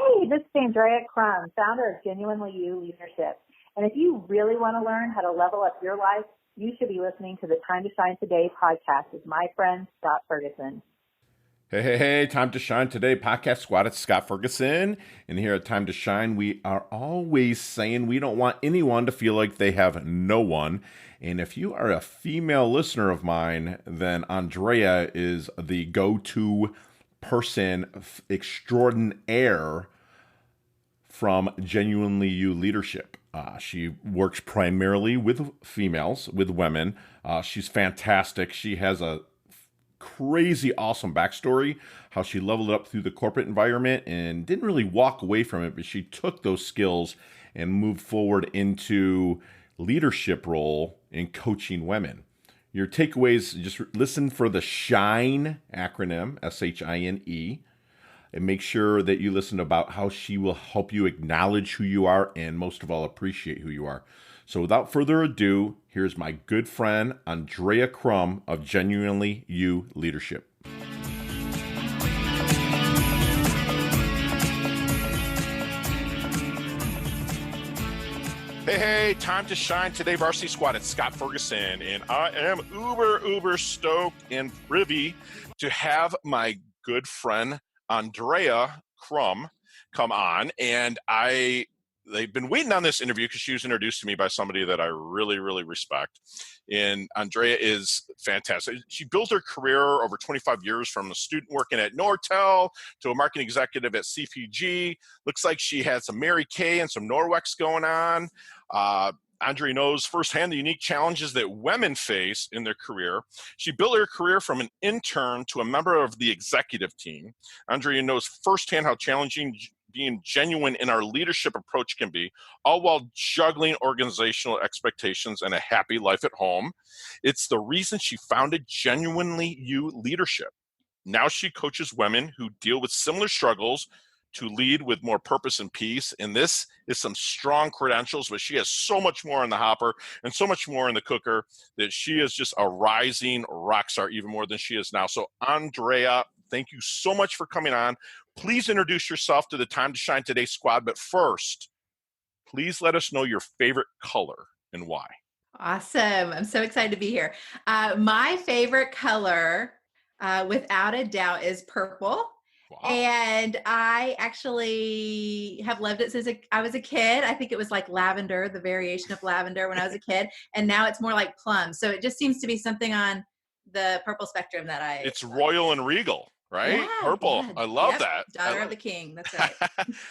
Hey, this is Andrea Crum, founder of Genuinely You Leadership. And if you really want to learn how to level up your life, you should be listening to the Time to Shine Today podcast with my friend, Scott Ferguson. Hey, Time to Shine Today podcast squad. It's Scott Ferguson. And here at Time to Shine, we are always saying we don't want anyone to feel like they have no one. And if you are a female listener of mine, then Andrea is the go-to person extraordinaire from Genuinely You Leadership. She works primarily with females, with women. She's fantastic. She has a crazy awesome backstory, how she leveled up through the corporate environment and didn't really walk away from it, but she took those skills and moved forward into leadership role in coaching women. Your takeaways, just listen for the SHINE acronym, S.H.I.N.E, and make sure that you listen about how she will help you acknowledge who you are and most of all, appreciate who you are. So without further ado, here's my good friend, Andrea Crum of Genuinely You Leadership. Hey, time to shine today, Varsity Squad. It's Scott Ferguson, and I am uber stoked and privy to have my good friend, Andrea Crum, come on. And they've been waiting on this interview because she was introduced to me by somebody that I really respect. And Andrea is fantastic. She built her career over 25 years from a student working at Nortel to a marketing executive at CPG. Looks like she had some Mary Kay and some Norwex going on. Andrea knows firsthand the unique challenges that women face in their career. She built her career from an intern to a member of the executive team. Andrea knows firsthand how challenging being genuine in our leadership approach can be, all while juggling organizational expectations and a happy life at home. It's the reason she founded Genuinely You Leadership. Now she coaches women who deal with similar struggles to lead with more purpose and peace. And this is some strong credentials, but she has so much more in the hopper and so much more in the cooker that she is just a rising rock star, even more than she is now. So Andrea, thank you so much for coming on. Please introduce yourself to the Time to Shine Today squad. But first, please let us know your favorite color and why. Awesome. I'm so excited to be here. My favorite color, without a doubt, is purple. Wow. And I actually have loved it since I was a kid. I think it was like lavender, the variation of lavender when I was a kid. And now it's more like plum. So it just seems to be something on the purple spectrum that it's royal and regal. Right? Yeah, purple. Yeah. I love that. Daughter of the king. That's right.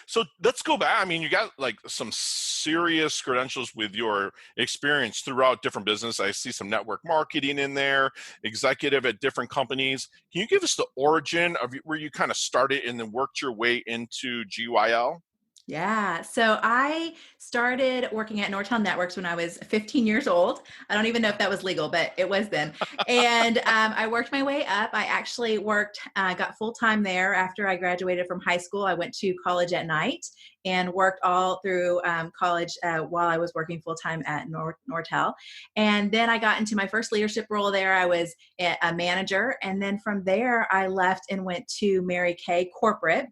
So let's go back. I mean, you got like some serious credentials with your experience throughout different business. I see some network marketing in there, executive at different companies. Can you give us the origin of where you kind of started and then worked your way into GYL? Yeah. So I started working at Nortel Networks when I was 15 years old. I don't even know if that was legal, but it was then. And I worked my way up. I actually got full-time there after I graduated from high school. I went to college at night and worked all through college while I was working full-time at Nortel. And then I got into my first leadership role there. I was a manager. And then from there, I left and went to Mary Kay corporate.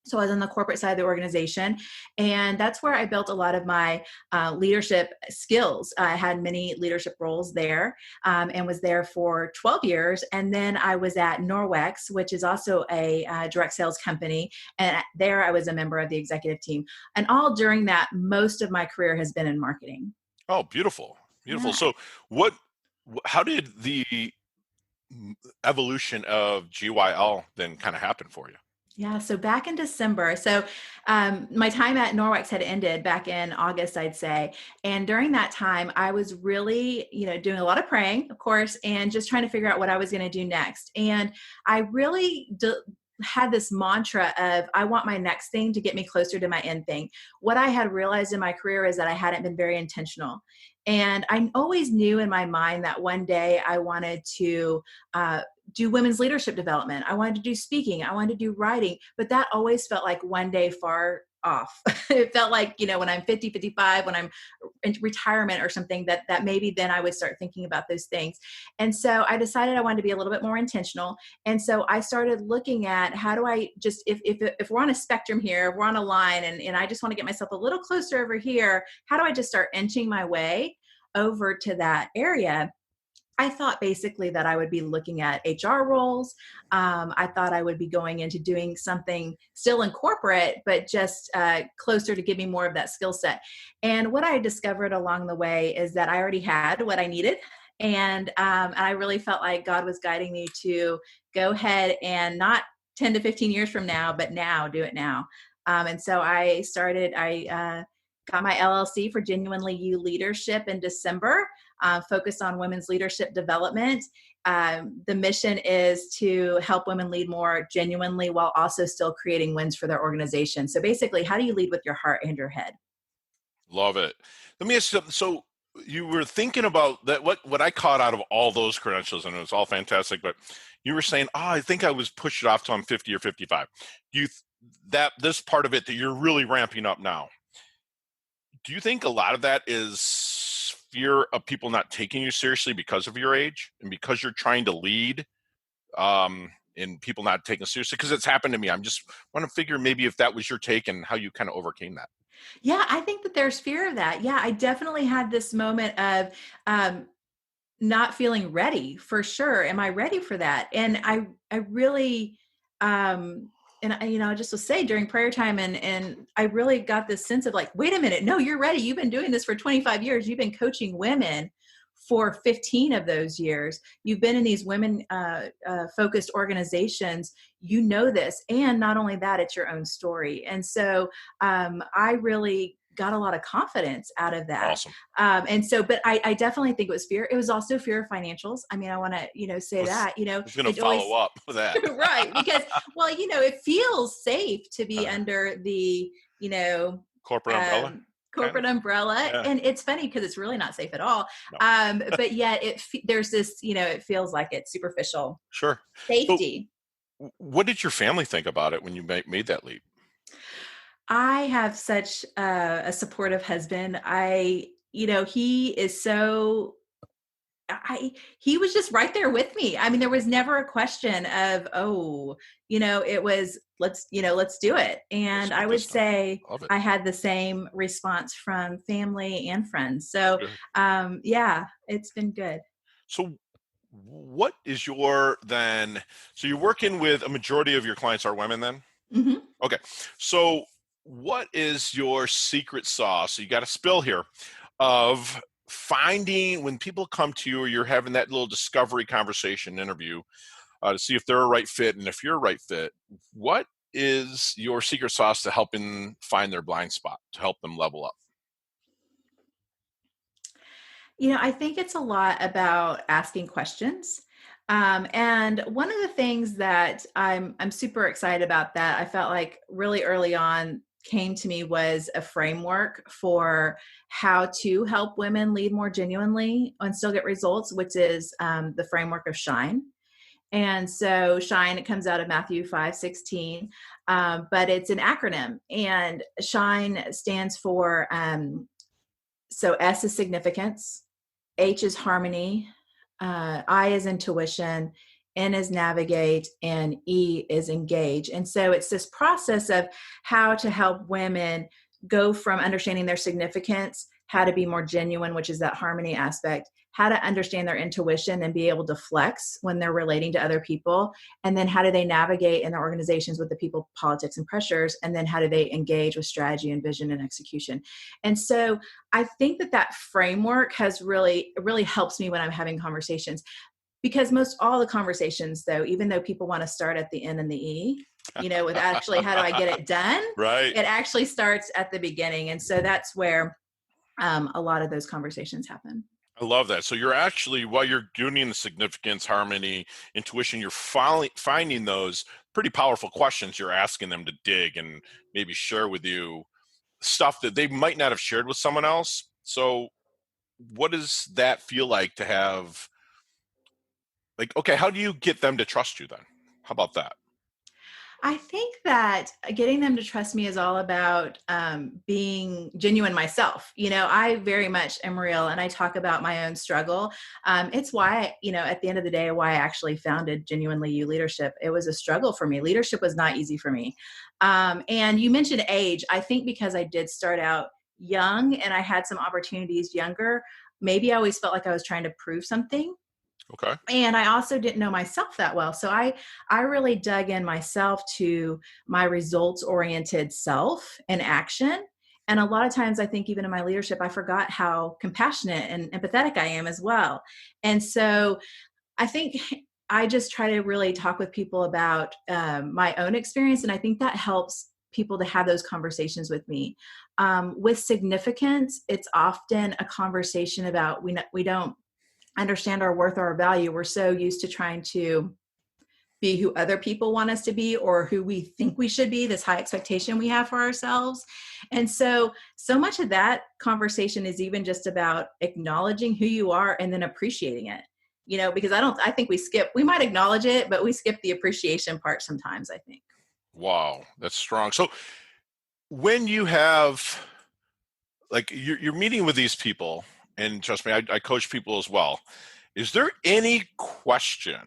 So I was on the corporate side of the organization, and that's where I built a lot of my leadership skills. I had many leadership roles there and was there for 12 years. And then I was at Norwex, which is also a direct sales company. And there I was a member of the executive team. And all during that, most of my career has been in marketing. Oh, beautiful. Beautiful. Yeah. So how did the evolution of GYL then kind of happen for you? Yeah. So back in December, my time at Norwex had ended back in August, I'd say. And during that time, I was really, doing a lot of praying, of course, and just trying to figure out what I was going to do next. And I really had this mantra of, I want my next thing to get me closer to my end thing. What I had realized in my career is that I hadn't been very intentional. And I always knew in my mind that one day I wanted to do women's leadership development. I wanted to do speaking. I wanted to do writing, but that always felt like one day far off. It felt like, when I'm 50, 55, when I'm retirement or something, that maybe then I would start thinking about those things. And so I decided I wanted to be a little bit more intentional. And so I started looking at how do I just, if we're on a spectrum here, if we're on a line, and I just want to get myself a little closer over here, how do I just start inching my way over to that area? I thought basically that I would be looking at HR roles. I thought I would be going into doing something still in corporate, but just closer to give me more of that skill set. And what I discovered along the way is that I already had what I needed. And I really felt like God was guiding me to go ahead and not 10 to 15 years from now, but now, do it now. And so I got my LLC for Genuinely You Leadership in December. Focused on women's leadership development. The mission is to help women lead more genuinely while also still creating wins for their organization. So basically, how do you lead with your heart and your head? Love it. Let me ask you something. So you were thinking about that. What I caught out of all those credentials, and it was all fantastic, but you were saying, I think I was pushed it off till I'm 50 or 55. That this part of it that you're really ramping up now, do you think a lot of that is fear of people not taking you seriously because of your age and because you're trying to lead, and people not taking it seriously? Because it's happened to me. I'm just want to figure maybe if that was your take and how you kind of overcame that. Yeah, I think that there's fear of that. Yeah, I definitely had this moment of not feeling ready, for sure. Am I ready for that? And I really, and I just will say during prayer time, and I really got this sense of like, wait a minute, no, you're ready. You've been doing this for 25 years. You've been coaching women for 15 of those years. You've been in these women focused organizations. You know this. And not only that, it's your own story. And so I really got a lot of confidence out of that. Awesome. And so, but I definitely think it was fear. It was also fear of financials. I mean, I want to, say that, I was going to follow up with that. Right. Because, well, it feels safe to be under the, corporate umbrella. Corporate umbrella. Yeah. And it's funny because it's really not safe at all. No. But yet there's this, it feels like it's superficial Sure. safety. So, what did your family think about it when you made that leap? I have such a supportive husband. He is so, he was just right there with me. I mean, there was never a question of, it was, let's do it. And I would say I had the same response from family and friends. So, yeah, it's been good. So what is so you're working with a majority of your clients are women then? Mm-hmm. Okay. So what is your secret sauce? So you got a spill here of finding when people come to you or you're having that little discovery conversation interview to see if they're a right fit and if you're a right fit. What is your secret sauce to helping find their blind spot, to help them level up? I think it's a lot about asking questions. And one of the things that I'm super excited about that I felt like really early on came to me was a framework for how to help women lead more genuinely and still get results, which is the framework of S.H.I.N.E. And so S.H.I.N E, it comes out of Matthew 5:16, but it's an acronym. And S.H.I.N E stands for, so S is significance, H is harmony, I is intuition, N is navigate, and E is engage. And so it's this process of how to help women go from understanding their significance, how to be more genuine, which is that harmony aspect, how to understand their intuition and be able to flex when they're relating to other people, and then how do they navigate in their organizations with the people, politics, and pressures, and then how do they engage with strategy and vision and execution. And so I think that framework has really helps me when I'm having conversations, because most all the conversations, though, even though people want to start at the N and the E, with actually how do I get it done? Right. It actually starts at the beginning. And so that's where a lot of those conversations happen. I love that. So you're actually, while you're doing the significance, harmony, intuition, you're finding those pretty powerful questions. You're asking them to dig and maybe share with you stuff that they might not have shared with someone else. So what does that feel like to have, like, okay, how do you get them to trust you then? How about that? I think that getting them to trust me is all about being genuine myself. I very much am real and I talk about my own struggle. It's why, at the end of the day, why I actually founded Genuinely You Leadership. It was a struggle for me. Leadership was not easy for me. And you mentioned age. I think because I did start out young and I had some opportunities younger, maybe I always felt like I was trying to prove something. Okay. And I also didn't know myself that well. So I really dug in myself to my results oriented self and action. And a lot of times I think even in my leadership, I forgot how compassionate and empathetic I am as well. And so I think I just try to really talk with people about my own experience. And I think that helps people to have those conversations with me. With significance, it's often a conversation about we don't understand our worth or our value. We're so used to trying to be who other people want us to be or who we think we should be, this high expectation we have for ourselves. And so much of that conversation is even just about acknowledging who you are and then appreciating it. Because I think we might acknowledge it, but we skip the appreciation part sometimes, I think. Wow, that's strong. So when you have, like, you're meeting with these people, and trust me, I coach people as well. Is there any question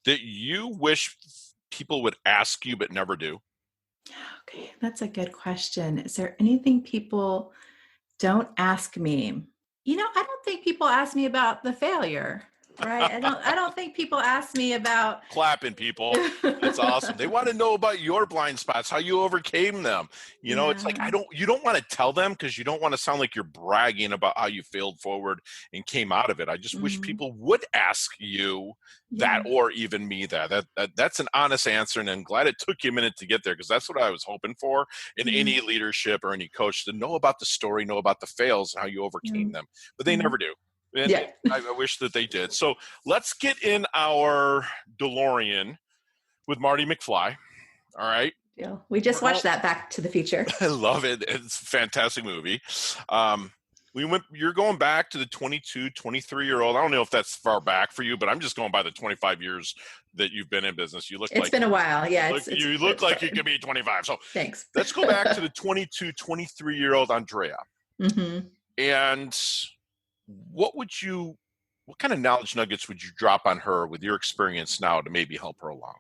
that you wish people would ask you but never do? Okay, that's a good question. Is there anything people don't ask me? I don't think people ask me about the failure, right? I don't think people ask me about Clapping, people. That's awesome. They want to know about your blind spots, how you overcame them. It's like, Yeah. you don't want to tell them because you don't want to sound like you're bragging about how you failed forward and came out of it. I just wish Mhm. people would ask you that, Yeah. or even me that's an honest answer. And I'm glad it took you a minute to get there, because that's what I was hoping for in Yeah. any leadership or any coach, to know about the story, know about the fails and how you Yeah. overcame them. But they Yeah. never do. And Yeah. I wish that they did. So let's get in our DeLorean with Marty McFly. All right. Deal. We just watched that Back to the Future. I love it. It's a fantastic movie. Um, you're going back to the 22, 23-year-old. I don't know if that's far back for you, but I'm just going by the 25 years that you've been in business. You look It's like been a while. Yeah. you look like you could be 25. So Thanks. let's go back to the 22, 23-year-old Andrea. Mm-hmm. And what kind of knowledge nuggets would you drop on her with your experience now to maybe help her along?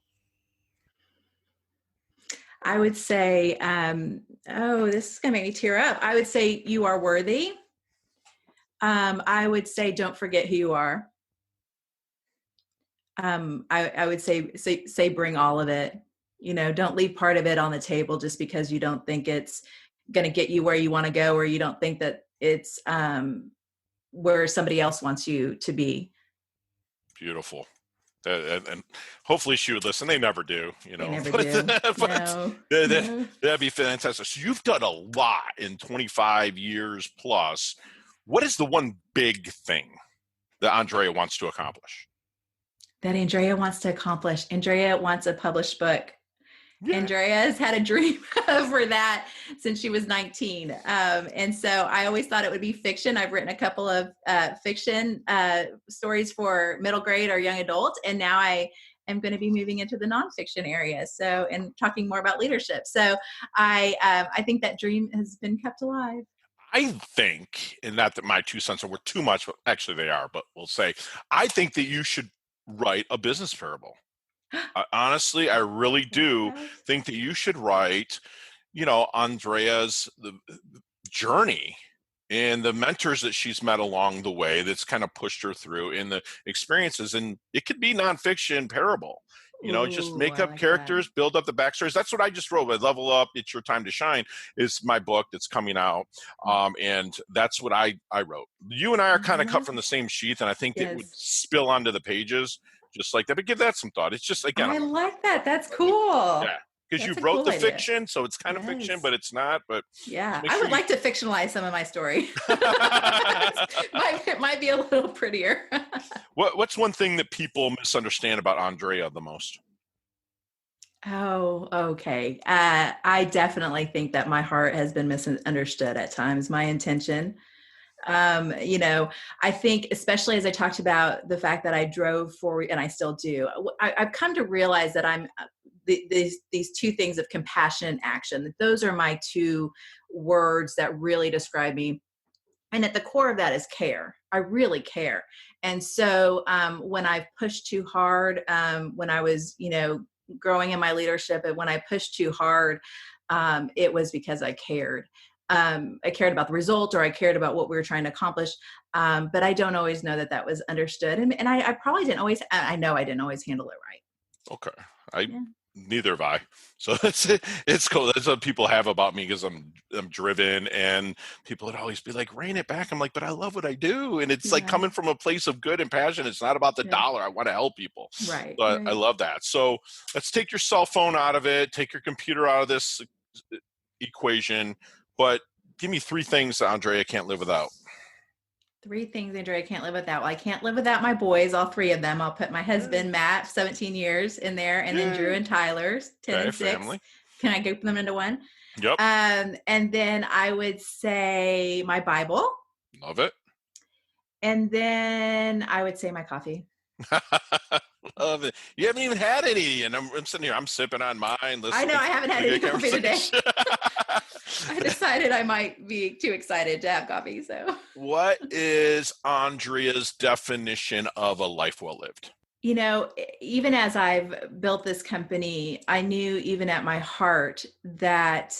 I would say, this is going to make me tear up. I would say you are worthy. I would say, don't forget who you are. I would say bring all of it. Don't leave part of it on the table just because you don't think it's going to get you where you want to go, or you don't think that it's where somebody else wants you to be. Beautiful. And hopefully she would listen. They never do, They never do. but No. that'd be fantastic. So you've done a lot in 25 years plus. What is the one big thing that Andrea wants to accomplish? That Andrea wants to accomplish. Andrea wants a published book. Yeah. Andrea has had a dream for that since she was 19. And so I always thought it would be fiction. I've written a couple of fiction stories for middle grade or young adult. And now I am going to be moving into the nonfiction area. So, and talking more about leadership. So I think that dream has been kept alive. I think, and not that my 2 cents are worth too much, but actually they are, but we'll say, I think that you should write a business parable. Honestly, I really do think that you should write, Andrea's the journey and the mentors that she's met along the way that's kind of pushed her through in the experiences. And it could be nonfiction parable. Just make up characters, build up the backstories. That's what I just wrote with Level Up, It's Your Time to Shine is my book that's coming out. And that's what I wrote. You and I are kind of cut from the same sheath, and I think it would spill onto the pages just like that. But give that some thought. It's just, again, I like that. That's cool. Yeah. Because you wrote the fiction, so it's kind of fiction, but it's not. But yeah, I would like to fictionalize some of my story. It might be a little prettier. What's one thing that people misunderstand about Andrea the most? Oh, okay. I definitely think that my heart has been misunderstood at times. My intention. I think, especially as I talked about the fact that I drove forward, and I still do, I've come to realize that I'm these two things of compassion and action. Those are my two words that really describe me. And at the core of that is care. I really care. And so when I pushed too hard, when I was, growing in my leadership, and when I pushed too hard, it was because I cared. I cared about the result, or I cared about what we were trying to accomplish. But I don't always know that was understood. And I probably didn't always, I know I didn't always handle it right. Okay. Neither have I. So it's cool. That's what people have about me, because I'm driven, and people would always be like, rein it back. I'm like, but I love what I do. And it's like coming from a place of good and passion. It's not about the dollar. I want to help people. Right. But I love that. So let's take your cell phone out of it, take your computer out of this equation, but give me 3 things Andrea can't live without. 3 things, Andrea, I can't live without. Well, I can't live without my boys, all 3 of them. I'll put my husband, Matt, 17 years in there, and then Drew and Tyler's 10 and 6. Family. Can I group them into one? Yep. And then I would say my Bible. Love it. And then I would say my coffee. Love it. You haven't even had any, and I'm sitting here, I'm sipping on mine. I know, I haven't had any coffee today. I decided I might be too excited to have coffee. So, what is Andrea's definition of a life well lived? Even as I've built this company, I knew even at my heart that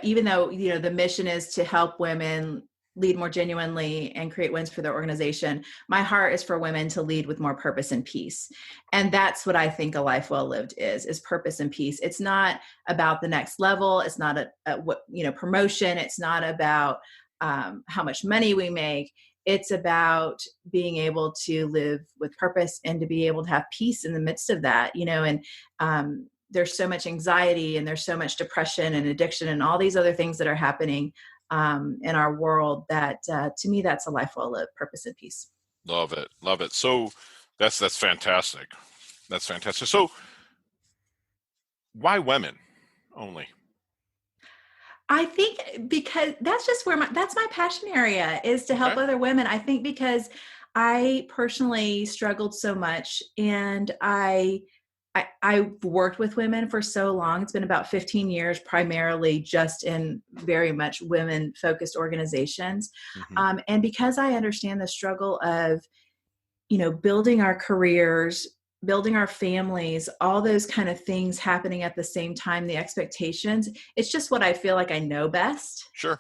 even though, the mission is to help women lead more genuinely and create wins for their organization, my heart is for women to lead with more purpose and peace. And that's what I think a life well lived is purpose and peace. It's not about the next level. It's not a promotion. It's not about how much money we make. It's about being able to live with purpose and to be able to have peace in the midst of that, and there's so much anxiety, and there's so much depression and addiction and all these other things that are happening in our world that to me, that's a life well lived, purpose and peace. Love it. Love it. So that's fantastic. That's fantastic. So why women only? I think because that's just that's my passion area, is to help other women. I think because I personally struggled so much, and I've worked with women for so long. It's been about 15 years, primarily just in very much women-focused organizations. Mm-hmm. And because I understand the struggle of, building our careers, building our families, all those kind of things happening at the same time, the expectations, it's just what I feel like I know best. Sure.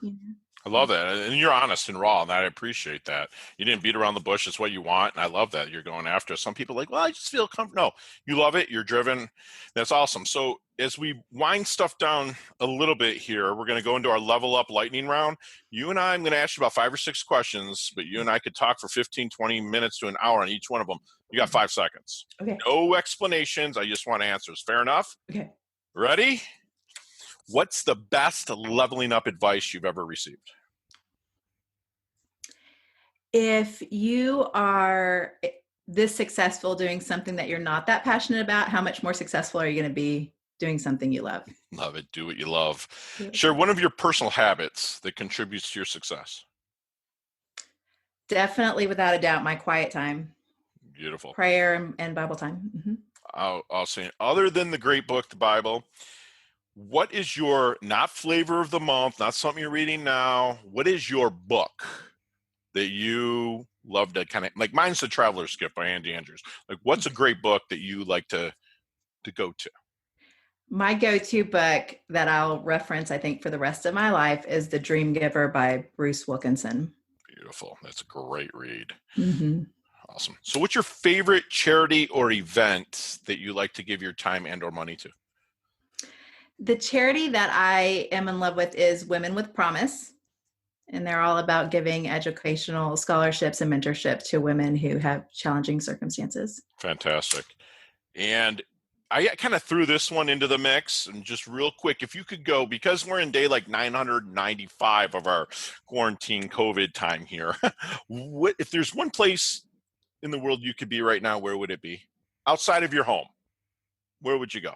I love that. And you're honest and raw, and I appreciate that. You didn't beat around the bush. It's what you want. And I love that you're going after it. Some people are like, well, I just feel comfortable. No, you love it. You're driven. That's awesome. So as we wind stuff down a little bit here, we're going to go into our level up lightning round. You and I'm going to ask you about 5 or 6 questions, but you and I could talk for 15, 20 minutes to an hour on each one of them. You got 5 seconds. Okay. No explanations. I just want answers. Fair enough? Okay. Ready? What's the best leveling up advice you've ever received? If you are this successful doing something that you're not that passionate about, how much more successful are you going to be doing something you love? Love it. Do what you love. Share one of your personal habits that contributes to your success. Definitely, without a doubt, my quiet time. Beautiful. Prayer and Bible time. Mm-hmm. I'll say, other than the great book, the Bible, what is your, not flavor of the month, not something you're reading now, what is your book that you love to kind of, like mine's The Traveler's Gift by Andy Andrews. Like, what's a great book that you like to go to? My go-to book that I'll reference, I think, for the rest of my life is The Dream Giver by Bruce Wilkinson. Beautiful. That's a great read. Mm-hmm. Awesome. So what's your favorite charity or event that you like to give your time and or money to? The charity that I am in love with is Women with Promise. And they're all about giving educational scholarships and mentorship to women who have challenging circumstances. Fantastic. And I kind of threw this one into the mix, and just real quick, if you could go, because we're in day like 995 of our quarantine COVID time here, if there's one place in the world you could be right now, where would it be? Outside of your home, where would you go?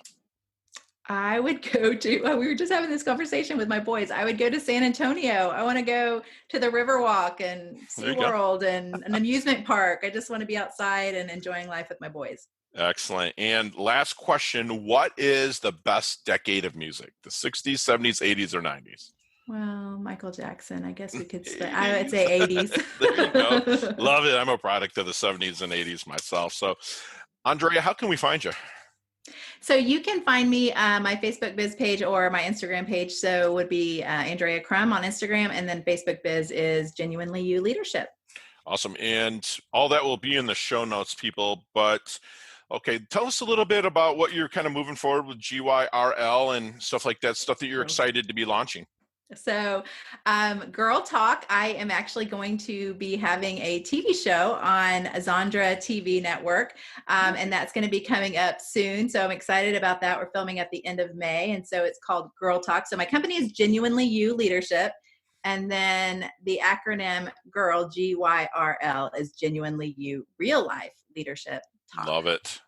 I would go to, we were just having this conversation with my boys. I would go to San Antonio. I want to go to the Riverwalk and SeaWorld and an amusement park. I just want to be outside and enjoying life with my boys. Excellent. And last question, what is the best decade of music? The 60s, 70s, 80s, or 90s? Well, Michael Jackson, I guess we could say, I would say 80s. There you go. Love it. I'm a product of the 70s and 80s myself. So, Andrea, how can we find you? So you can find me my Facebook Biz page or my Instagram page. So it would be Andrea Crum on Instagram, and then Facebook Biz is Genuinely You Leadership. Awesome. And all that will be in the show notes, people. But okay, tell us a little bit about what you're kind of moving forward with GYRL and stuff like that, stuff that you're excited to be launching. So, Girl Talk, I am actually going to be having a TV show on Zondra TV network, and that's going to be coming up soon. So I'm excited about that. We're filming at the end of May, and so it's called Girl Talk. So my company is Genuinely You Leadership, and then the acronym GIRL, GYRL, is Genuinely You Real Life Leadership Talk. Love it.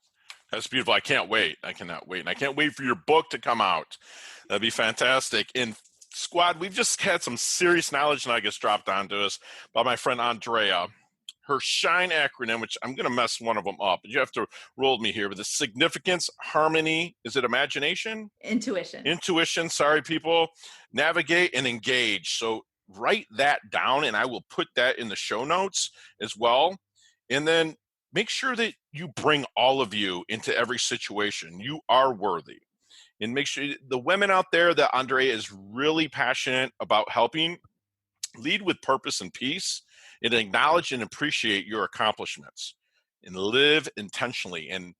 That's beautiful. I can't wait. I cannot wait. And I can't wait for your book to come out. That'd be fantastic. And Squad, we've just had some serious knowledge nuggets dropped onto us by my friend Andrea. Her S.H.I.N.E acronym, which I'm going to mess one of them up, but you have to roll with me here. But the significance, harmony, is it imagination? Intuition. Sorry, people. Navigate and engage. So write that down, and I will put that in the show notes as well. And then make sure that you bring all of you into every situation. You are worthy. And make sure the women out there that Andrea is really passionate about helping, lead with purpose and peace, and acknowledge and appreciate your accomplishments, and live intentionally. And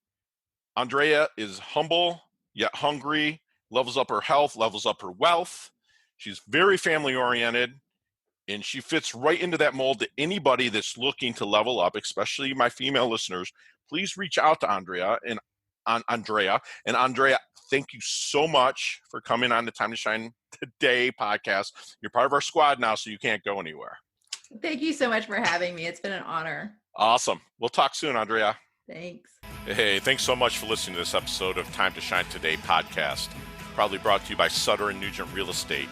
Andrea is humble yet hungry, levels up her health, levels up her wealth. She's very family oriented, and she fits right into that mold to anybody that's looking to level up, especially my female listeners. Please reach out to Andrea. And Andrea, thank you so much for coming on the Time to Shine Today podcast. You're part of our squad now, so you can't go anywhere. Thank you so much for having me. It's been an honor. Awesome. We'll talk soon, Andrea. Thanks. Hey, thanks so much for listening to this episode of Time to Shine Today podcast. Proudly brought to you by Sutter & Nugent Real Estate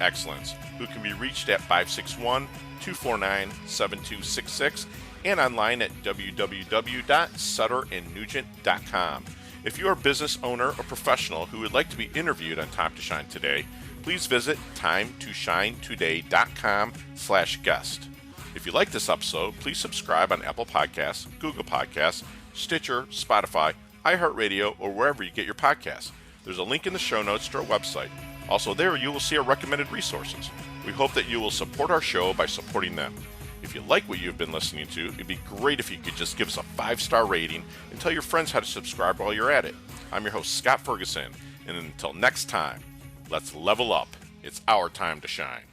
Excellence, who can be reached at 561-249-7266 and online at www.sutterandnugent.com. If you're a business owner or professional who would like to be interviewed on Time to Shine Today, please visit timetoshinetoday.com/guest. If you like this episode, please subscribe on Apple Podcasts, Google Podcasts, Stitcher, Spotify, iHeartRadio, or wherever you get your podcasts. There's a link in the show notes to our website. Also there, you will see our recommended resources. We hope that you will support our show by supporting them. If you like what you've been listening to, it'd be great if you could just give us a 5-star rating and tell your friends how to subscribe while you're at it. I'm your host, Scott Ferguson, and until next time, let's level up. It's our time to shine.